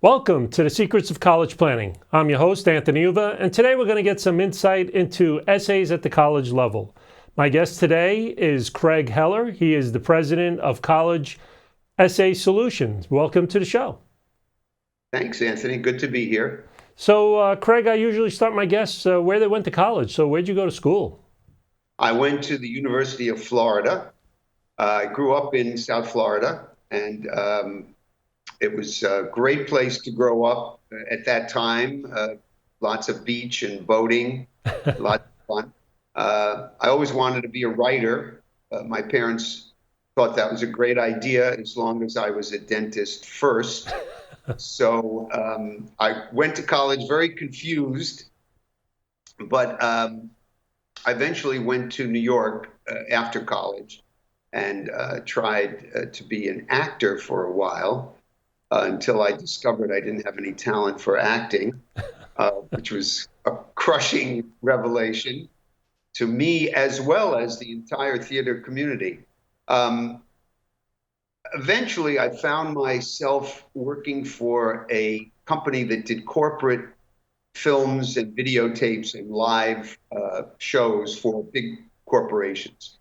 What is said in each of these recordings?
Welcome to the Secrets of College Planning. I'm your host, Anthony Uva, and today we're going to get some insight into essays at the college level. My guest today is Craig Heller. He is the president of College Essay Solutions. Welcome to the show. Thanks, Anthony. Good to be here. So, Craig, I usually start my guests where they went to college. So, where'd you go to school? I went to the University of Florida. I grew up in South Florida, and it was a great place to grow up at that time. Lots of beach and boating, lots of fun. I always wanted to be a writer. My parents thought that was a great idea as long as I was a dentist first. So I went to college very confused, but I eventually went to New York after college and tried to be an actor for a while. Until I discovered I didn't have any talent for acting, which was a crushing revelation to me as well as the entire theater community. Eventually, I found myself working for a company that did corporate films and videotapes and live shows for big corporations.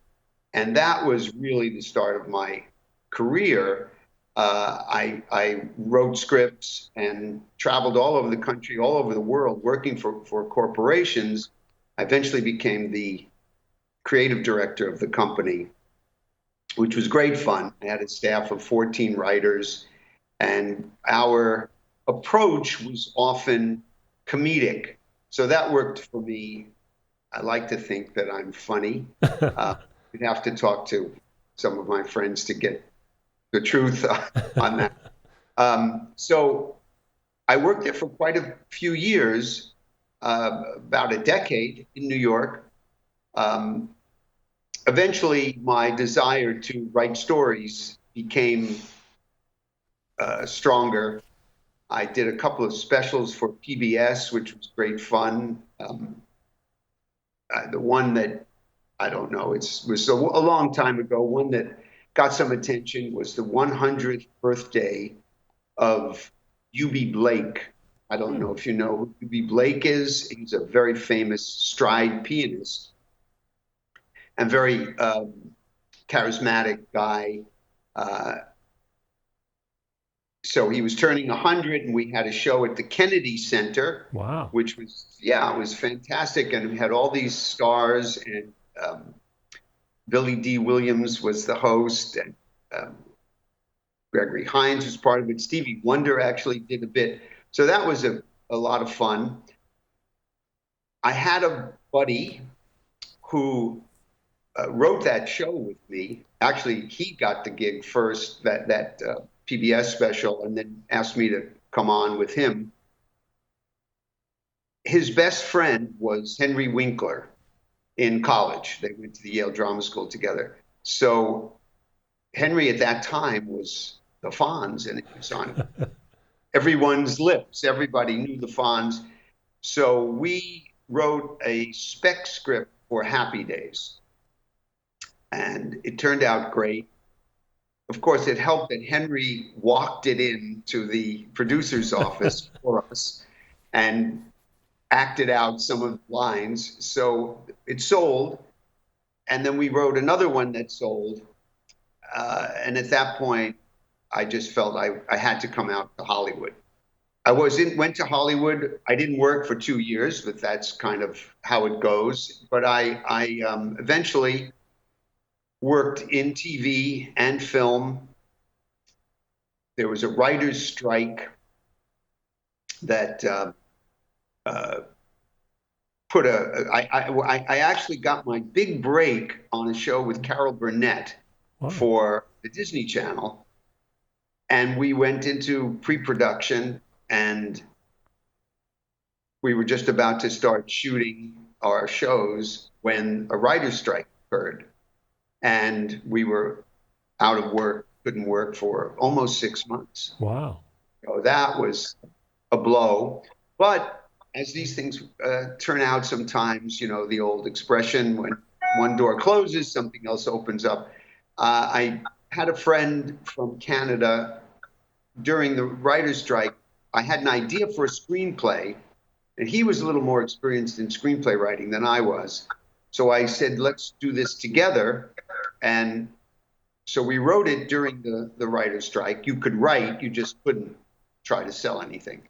And that was really the start of my career. I wrote scripts and traveled all over the country, all over the world, working for corporations. I eventually became the creative director of the company, which was great fun. I had a staff of 14 writers, and our approach was often comedic. So that worked for me. I like to think that I'm funny. You'd have to talk to some of my friends to get the truth on that. So I worked there for quite a few years, about a decade in New York. Eventually, my desire to write stories became stronger. I did a couple of specials for PBS, which was great fun. The one that, I don't know, it was a long time ago, one that got some attention was the 100th birthday of U.B. Blake. I don't know if you know who U.B. Blake is. He's a very famous stride pianist and very charismatic guy. So he was turning 100, and we had a show at the Kennedy Center. Wow. Which was, it was fantastic. And we had all these stars, and Billy D. Williams was the host, and Gregory Hines was part of it. Stevie Wonder actually did a bit. So that was a lot of fun. I had a buddy who wrote that show with me. Actually, he got the gig first, that PBS special, and then asked me to come on with him. His best friend was Henry Winkler in college. They went to the Yale Drama School together. So Henry at that time was the Fonz, and it was on everyone's lips. Everybody knew the Fonz. So we wrote a spec script for Happy Days, and it turned out great. Of course, it helped that Henry walked it into the producer's office for us and acted out some of the lines. So it sold. And then we wrote another one that sold. And at that point, I just felt I had to come out to Hollywood. Went to Hollywood. I didn't work for 2 years, but that's kind of how it goes. But I eventually worked in TV and film. There was a writer's strike that I actually got my big break on a show with Carol Burnett for the Disney Channel. And we went into pre-production, and we were just about to start shooting our shows when a writer's strike occurred. And we were out of work, couldn't work for almost 6 months. Wow. So that was a blow. But as these things turn out sometimes, the old expression, when one door closes, something else opens up. I had a friend from Canada during the writer's strike. I had an idea for a screenplay, and he was a little more experienced in screenplay writing than I was. So I said, let's do this together. And so we wrote it during the writer's strike. You could write, you just couldn't try to sell anything.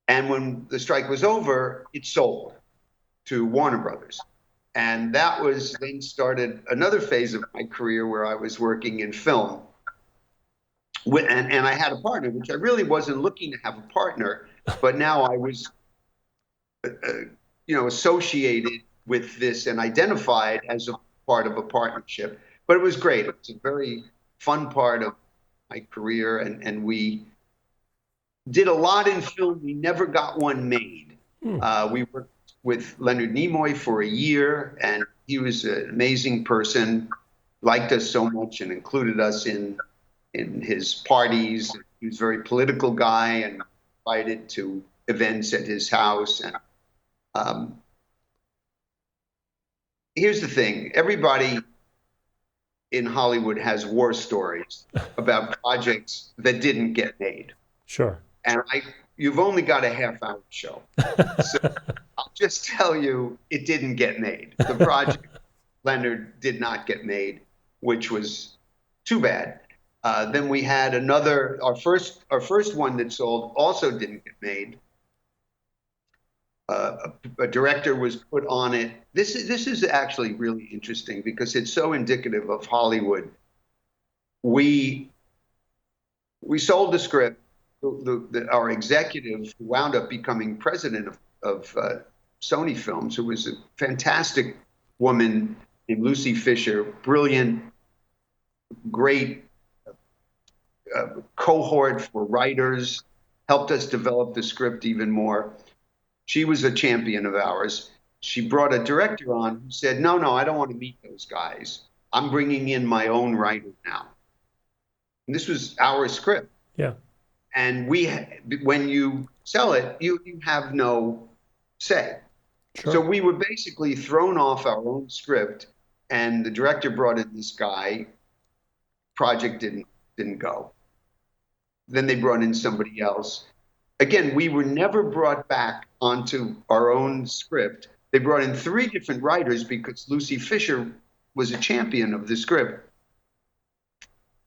And when the strike was over, it sold to Warner Brothers. And that was then started another phase of my career where I was working in film. And I had a partner, which I really wasn't looking to have a partner, but now I was, associated with this and identified as a part of a partnership. But it was great. It was a very fun part of my career, and we did a lot in film. We never got one made. We worked with Leonard Nimoy for a year, and he was an amazing person, liked us so much and included us in his parties. He was a very political guy and invited to events at his house. And here's the thing. Everybody in Hollywood has war stories about projects that didn't get made. Sure. And you've only got a half-hour show. So I'll just tell you, it didn't get made. The project, Leonard, did not get made, which was too bad. Then we had our first one that sold also didn't get made. A director was put on it. This is actually really interesting because it's so indicative of Hollywood. We sold the script. Our executive, who wound up becoming president of Sony Films, who was a fantastic woman named Lucy Fisher, brilliant, great cohort for writers, helped us develop the script even more. She was a champion of ours. She brought a director on who said, no, I don't want to meet those guys. I'm bringing in my own writer now. And this was our script. Yeah. And when you sell it, you have no say. Sure. So we were basically thrown off our own script, and the director brought in this guy. Project didn't go. Then they brought in somebody else. Again, we were never brought back onto our own script. They brought in 3 different writers because Lucy Fisher was a champion of the script.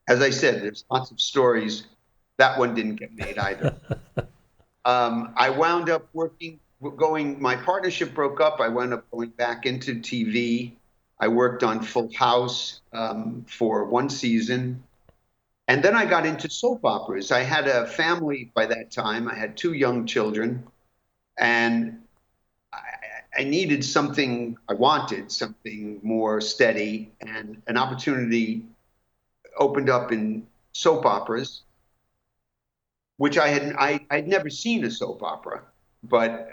As I said, there's lots of stories. That one didn't get made either. I wound up my partnership broke up. I wound up going back into TV. I worked on Full House for 1 season. And then I got into soap operas. I had a family by that time. I had 2 young children. And I needed something, I wanted something more steady. And an opportunity opened up in soap operas, which I'd never seen a soap opera, but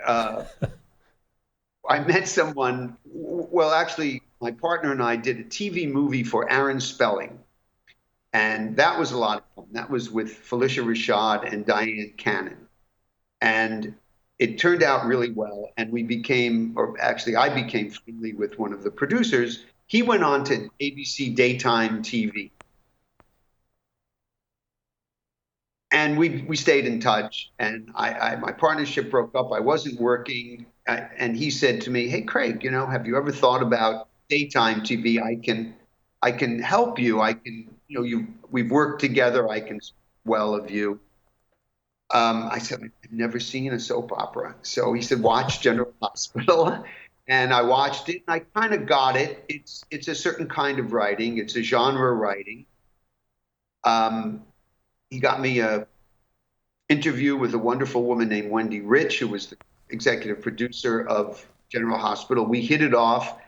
I met someone. Well, actually, my partner and I did a TV movie for Aaron Spelling, and that was a lot of fun. That was with Felicia Rashad and Diane Cannon, and it turned out really well. And I became friendly with one of the producers. He went on to ABC daytime TV. And we stayed in touch, and my partnership broke up. I wasn't working, and he said to me, "Hey, Craig, have you ever thought about daytime TV? I can help you. We've worked together. I can speak well of you." I said, "I've never seen a soap opera." So he said, "Watch General Hospital," and I watched it, and I kind of got it. It's a certain kind of writing. It's a genre writing. He got me an interview with a wonderful woman named Wendy Rich, who was the executive producer of General Hospital. We hit it off.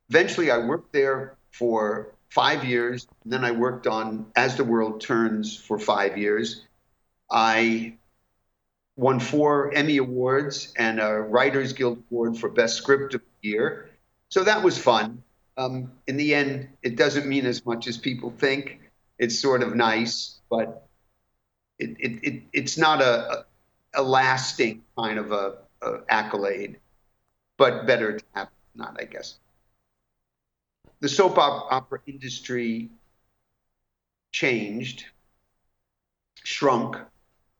Eventually, I worked there for 5 years. And then I worked on As the World Turns for 5 years. I won 4 Emmy Awards and a Writers Guild Award for Best Script of the Year. So that was fun. In the end, it doesn't mean as much as people think. It's sort of nice, but it's not a lasting kind of a accolade, but better to have not, I guess. The soap opera industry changed, shrunk,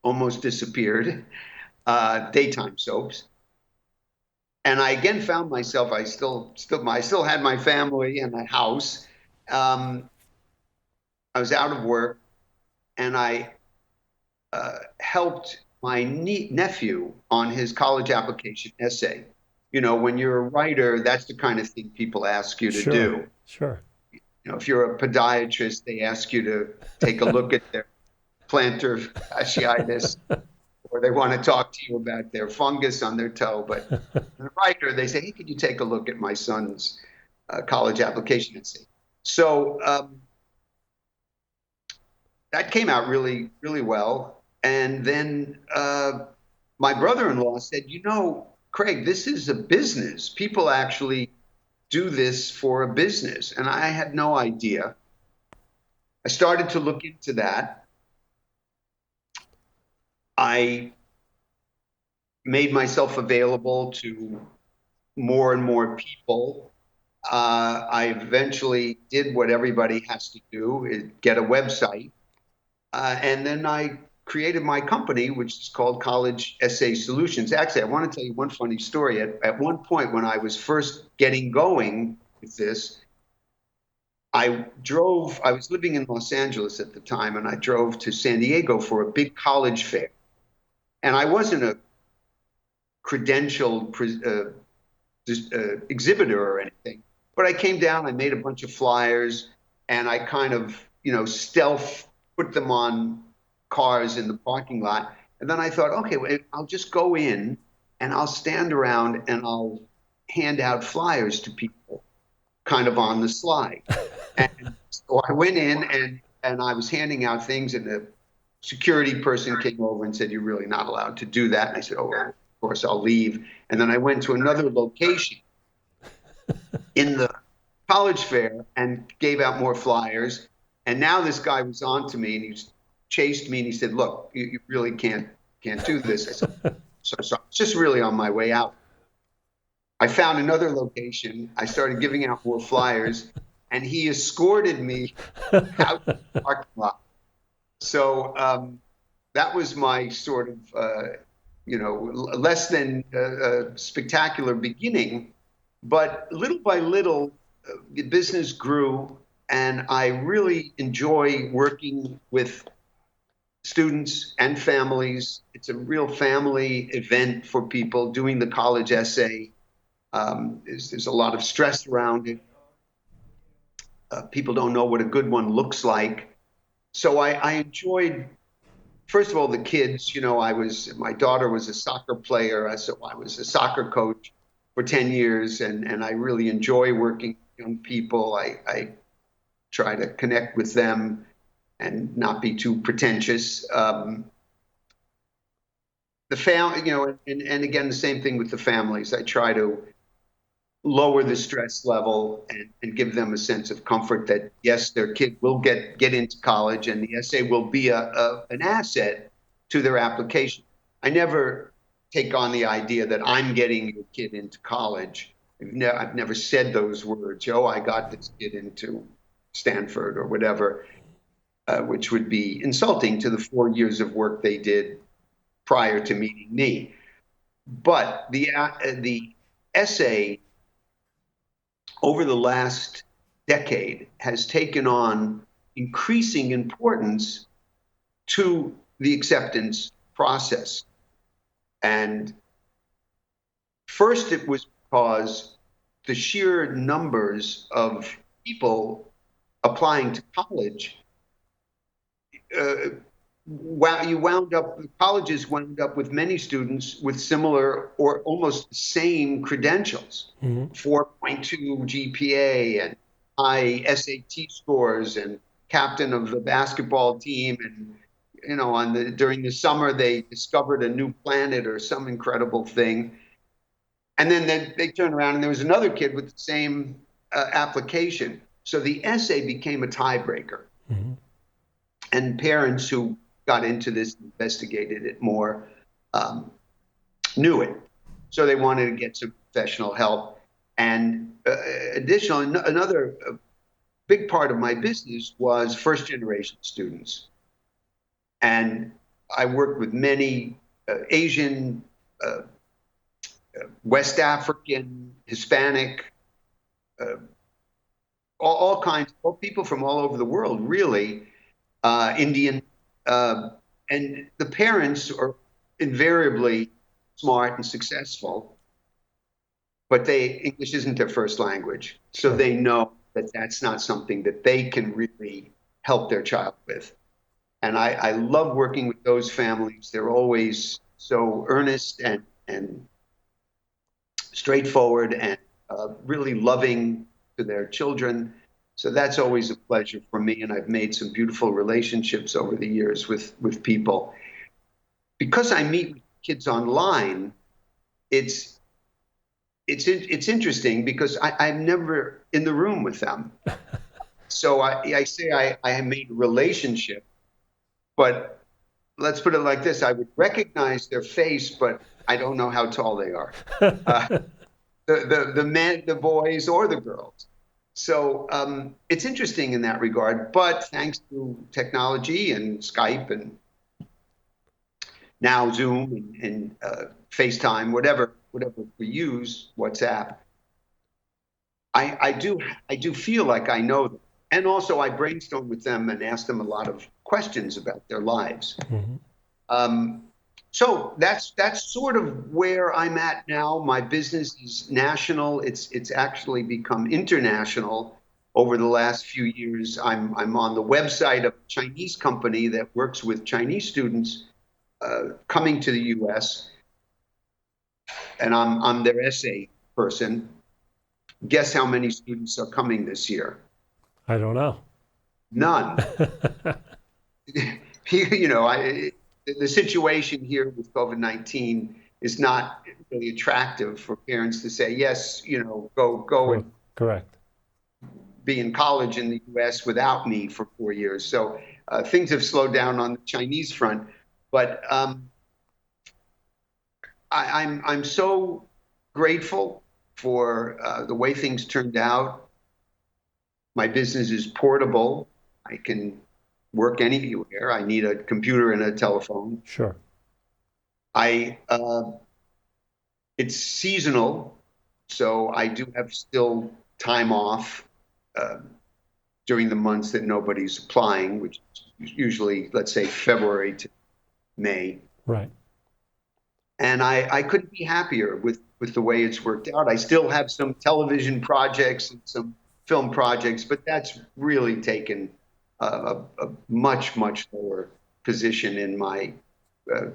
almost disappeared, daytime soaps. And I again found myself, I still had my family and a house. Um, I was out of work, and I helped my nephew on his college application essay. You know, when you're a writer, that's the kind of thing people ask you to Sure, do. sure. You know, if you're a podiatrist, they ask you to take a look at their plantar fasciitis, or they want to talk to you about their fungus on their toe. But the writer, they say, hey, could you take a look at my son's college application essay? So that came out really, really well. And then my brother-in-law said, you know, Craig, this is a business. People actually do this for a business. And I had no idea. I started to look into that. I made myself available to more and more people. I eventually did what everybody has to do, is get a website. And then I created my company, which is called College Essay Solutions. Actually, I want to tell you one funny story. At one point, when I was first getting going with this, I was living in Los Angeles at the time, and I drove to San Diego for a big college fair. And I wasn't a credentialed exhibitor or anything, but I came down, I made a bunch of flyers, and I kind of, stealth put them on cars in the parking lot. And then I thought, okay, well, I'll just go in and I'll stand around and I'll hand out flyers to people kind of on the slide. And so I went in and I was handing out things, and the security person came over and said, you're really not allowed to do that. And I said, oh, well, of course, I'll leave. And then I went to another location in the college fair and gave out more flyers. And now this guy was on to me, and he chased me, and he said, look, you really can't do this. I said, so I was just really on my way out. I found another location. I started giving out more flyers, and he escorted me out to the parking lot. So that was my sort of, less than spectacular beginning. But little by little, the business grew, and I really enjoy working with students and families. It's a real family event for people doing the college essay. There's a lot of stress around it. People don't know what a good one looks like. So I enjoyed, first of all, the kids. My daughter was a soccer player, so I was a soccer coach for 10 years, and I really enjoy working with young people. I try to connect with them and not be too pretentious. The family, and again, the same thing with the families. I try to lower the stress level and give them a sense of comfort that, yes, their kid will get into college, and the essay will be an asset to their application. I never take on the idea that I'm getting your kid into college. I've never said those words, I got this kid into Stanford or whatever, which would be insulting to the 4 years of work they did prior to meeting me. But the essay over the last decade has taken on increasing importance to the acceptance process. And first, it was because the sheer numbers of people applying to college, colleges wound up with many students with similar or almost the same credentials, 4.2 GPA and high SAT scores and captain of the basketball team. And, during the summer, they discovered a new planet or some incredible thing. And then they turned around and there was another kid with the same application. So the essay became a tiebreaker. Mm-hmm. And parents who got into this, investigated it more, knew it. So they wanted to get some professional help. And additionally, another big part of my business was first-generation students. And I worked with many Asian, uh, West African, Hispanic, uh, all kinds, all people from all over the world, really, Indian, uh, and the parents are invariably smart and successful, but English isn't their first language, so Sure. they know that that's not something that they can really help their child with. And I love working with those families. They're always so earnest and straightforward and really loving to their children. So that's always a pleasure for me. And I've made some beautiful relationships over the years with people. Because I meet with kids online, it's it's interesting because I'm never in the room with them. So I say I made a relationship, but let's put it like this: I would recognize their face, but I don't know how tall they are. Uh, the men, the boys, or the girls. So it's interesting in that regard. But thanks to technology and Skype and now Zoom and FaceTime, whatever we use, WhatsApp, I do feel like I know them. And also I brainstorm with them and ask them a lot of questions about their lives. Mhm. Um, so that's sort of where I'm at now. My business is national. It's actually become international over the last few years. I'm on the website of a Chinese company that works with Chinese students coming to the U.S. and I'm their essay person. Guess how many students are coming this year? I don't know. None. You know, the situation here with COVID-19 is not really attractive for parents to say, yes, you know, go and Correct. be in college in the U.S. without me for 4 years. So things have slowed down on the Chinese front, but I'm so grateful for the way things turned out. My business is portable. I can work anywhere. I need a computer and a telephone. Sure. I It's seasonal, so I do have still time off uh, during the months that nobody's applying, which is usually, let's say, February to May. Right. And I couldn't be happier with the way it's worked out. I still have some television projects and some film projects, but that's really taken a much lower position in my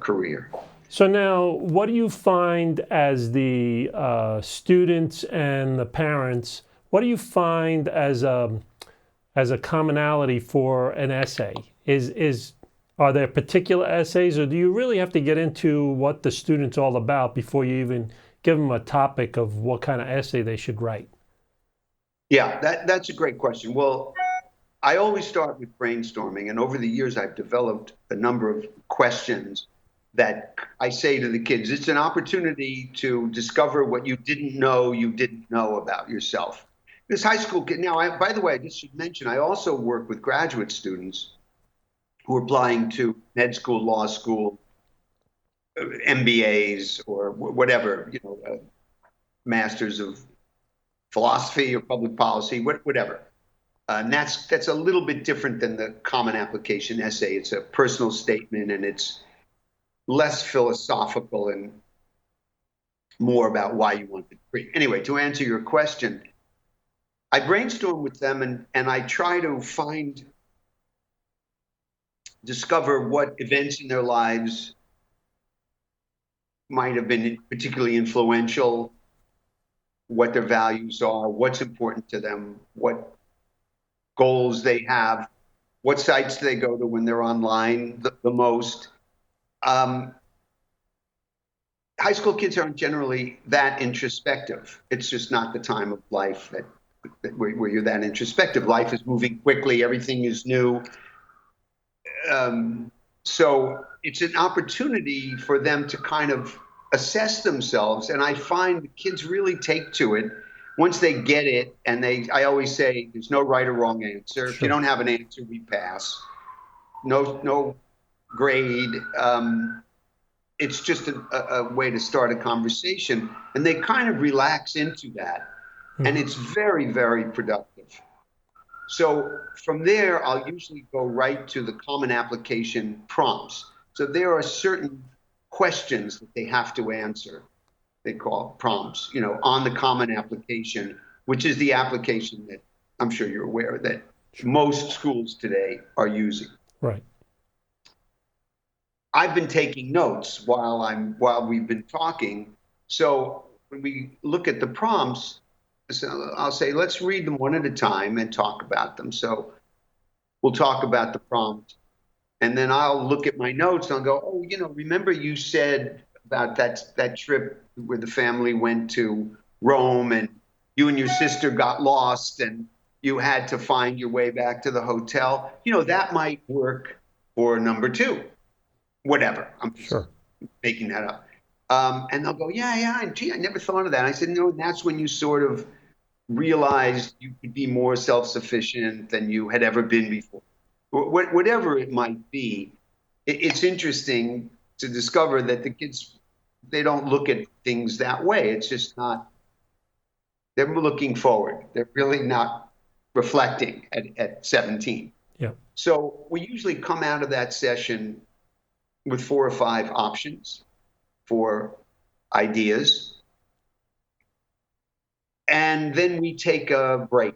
career. So now, what do you find as the students and the parents? What do you find as a commonality for an essay? Are there particular essays, or do you really have to get into what the student's all about before you even give them a topic of what kind of essay they should write? Yeah, that's a great question. Well, I always start with brainstorming, and over the years, I've developed a number of questions that I say to the kids. It's an opportunity to discover what you didn't know about yourself. This high school kid. Now, by the way, I just should mention, I also work with graduate students who are applying to med school, law school, MBAs, or whatever, you know, masters of philosophy or public policy, whatever. And that's a little bit different than the common application essay. It's a personal statement, and it's less philosophical and more about why you want the degree. Anyway, to answer your question, I brainstorm with them and I try to discover what events in their lives might have been particularly influential, what their values are, what's important to them, what goals they have, what sites they go to when they're online the most. High school kids aren't generally that introspective. It's just not the time of life where you're that introspective. Life is moving quickly. Everything is new. So it's an opportunity for them to kind of assess themselves. And I find the kids really take to it once they get it. And I always say, there's no right or wrong answer. If you Sure. don't have an answer, we pass. No grade. It's just a way to start a conversation, and they kind of relax into that, and it's very, very productive. So from there, I'll usually go right to the common application prompts. So there are certain questions that they have to answer. They call prompts, on the common application, which is the application that I'm sure you're aware that most schools today are using. Right. I've been taking notes while we've been talking. So when we look at the prompts, so I'll say, let's read them one at a time and talk about them. So we'll talk about the prompt, and then I'll look at my notes and I'll go, oh, remember you said about that trip where the family went to Rome and you and your sister got lost and you had to find your way back to the hotel. That might work for number 2. Whatever. I'm Sure making that up. And they'll go, yeah. And gee, I never thought of that. I said, no, that's when you sort of realized you could be more self-sufficient than you had ever been before. Whatever it might be, it's interesting to discover that the kids, they don't look at things that way. It's just not, they're looking forward. They're really not reflecting at 17. Yeah. So we usually come out of that session with 4 or 5 options for ideas. And then we take a break.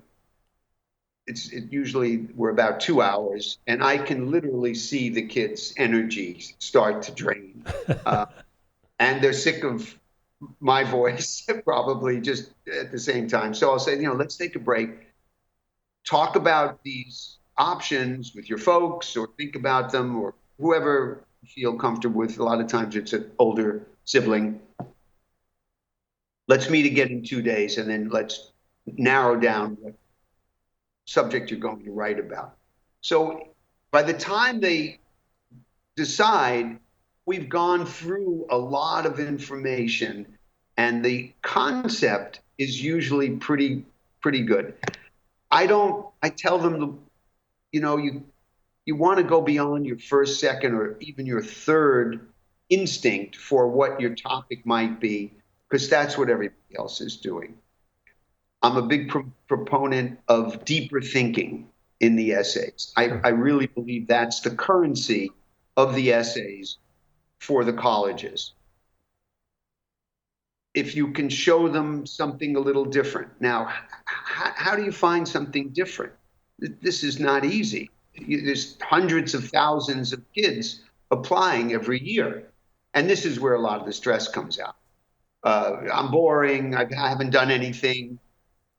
Usually we're about 2 hours, and I can literally see the kids' energy start to drain. And they're sick of my voice, probably just at the same time. So I'll say, let's take a break. Talk about these options with your folks, or think about them, or whoever you feel comfortable with. A lot of times it's an older sibling. Let's meet again in 2 days, and then let's narrow down what subject you're going to write about. So by the time they decide, we've gone through a lot of information, and the concept is usually pretty good. I tell them, you want to go beyond your first, second, or even your third instinct for what your topic might be, because that's what everybody else is doing. I'm a big proponent of deeper thinking in the essays. I really believe that's the currency of the essays for the colleges. If you can show them something a little different. Now, how do you find something different? This is not easy. There's hundreds of thousands of kids applying every year. And this is where a lot of the stress comes out. I'm boring. I haven't done anything.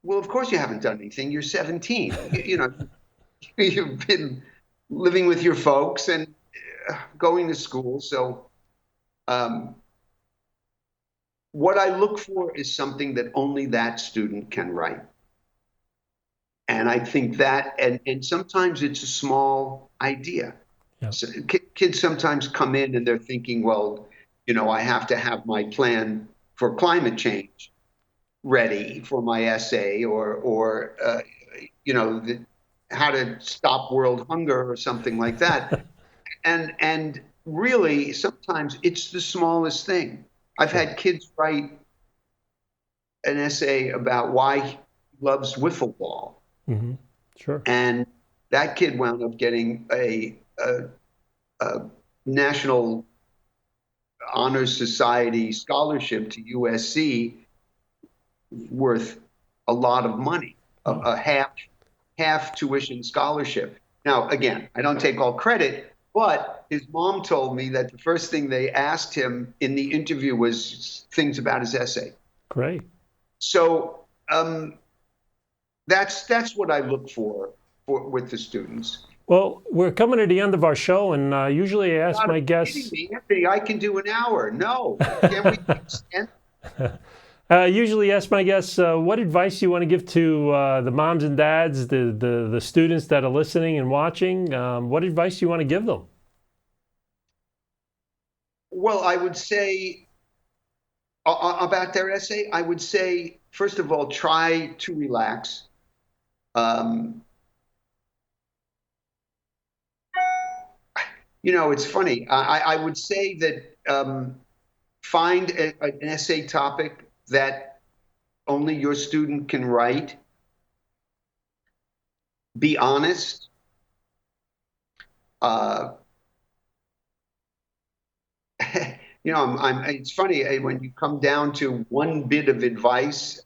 Well, of course you haven't done anything. You're 17. You've been living with your folks and going to school. So what I look for is something that only that student can write. And I think that, and sometimes it's a small idea. Yeah. So kids sometimes come in and they're thinking, well, I have to have my plan for climate change ready for my essay, or how to stop world hunger or something like that. and really, sometimes it's the smallest thing. I've had kids write an essay about why he loves wiffle ball. Mm-hmm. Sure. And that kid wound up getting a National Honor Society scholarship to USC worth a lot of money, a half tuition scholarship. Now, again, I don't take all credit, but his mom told me that the first thing they asked him in the interview was things about his essay. Great. So that's what I look for with the students. Well, we're coming to the end of our show, and usually I ask my guests. Anthony, I can do an hour. No, can we extend? Usually ask my guests what advice you want to give to the moms and dads, the students that are listening and watching. What advice do you want to give them? Well, I would say about their essay, I would say, first of all, try to relax. It's funny. I would say that find an essay topic that only your student can write. Be honest. It's funny when you come down to one bit of advice.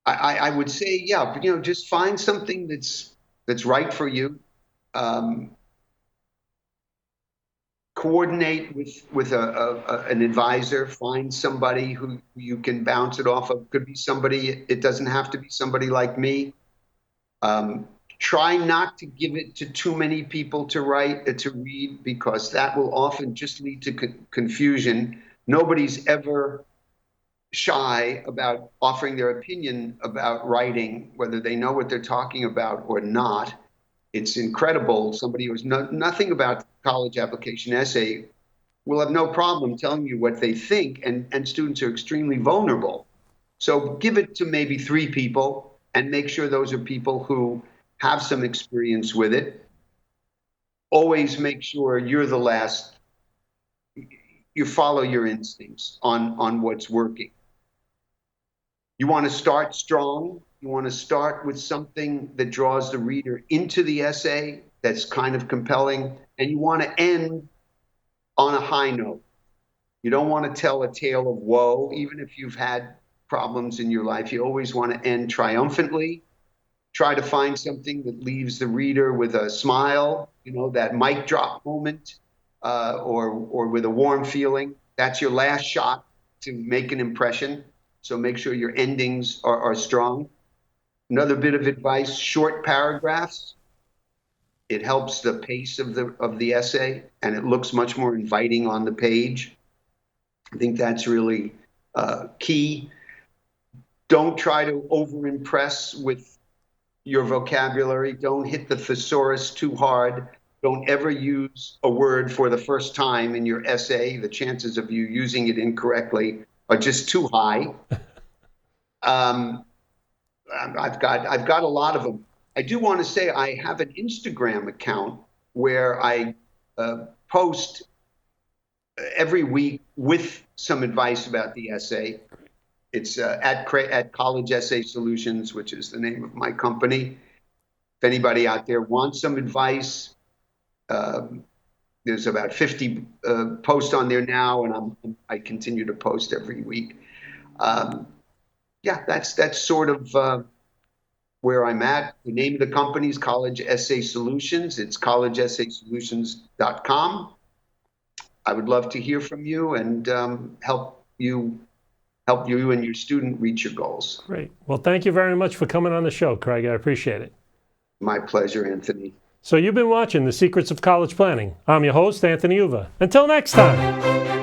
I would say, yeah, just find something that's right for you. Coordinate with an advisor. Find somebody who you can bounce it off of. Could be somebody. It doesn't have to be somebody like me. Try not to give it to too many people to read, because that will often just lead to confusion. Nobody's ever shy about offering their opinion about writing, whether they know what they're talking about or not. It's incredible. Somebody who knows nothing about college application essay will have no problem telling you what they think, and students are extremely vulnerable. So give it to maybe 3 people and make sure those are people who have some experience with it. Always make sure you're the last. You follow your instincts on what's working. You want to start strong. You want to start with something that draws the reader into the essay, that's kind of compelling, and you want to end on a high note. You don't want to tell a tale of woe, even if you've had problems in your life. You always want to end triumphantly. Try to find something that leaves the reader with a smile, that mic drop moment, or with a warm feeling. That's your last shot to make an impression. So make sure your endings are strong. Another bit of advice: short paragraphs. It helps the pace of the essay, and it looks much more inviting on the page. I think that's really key. Don't try to over-impress with your vocabulary. Don't hit the thesaurus too hard. Don't ever use a word for the first time in your essay. The chances of you using it incorrectly are just too high. I've got a lot of them. I do want to say I have an Instagram account where I post every week with some advice about the essay. It's at College Essay Solutions, which is the name of my company. If anybody out there wants some advice, there's about 50 posts on there now, and I continue to post every week. That's sort of where I'm at. The name of the company is College Essay Solutions. It's collegeessaysolutions.com. I would love to hear from you and help you and your student reach your goals. Great. Well, thank you very much for coming on the show, Craig. I appreciate it. My pleasure, Anthony. So you've been watching The Secrets of College Planning. I'm your host, Anthony Uva. Until next time.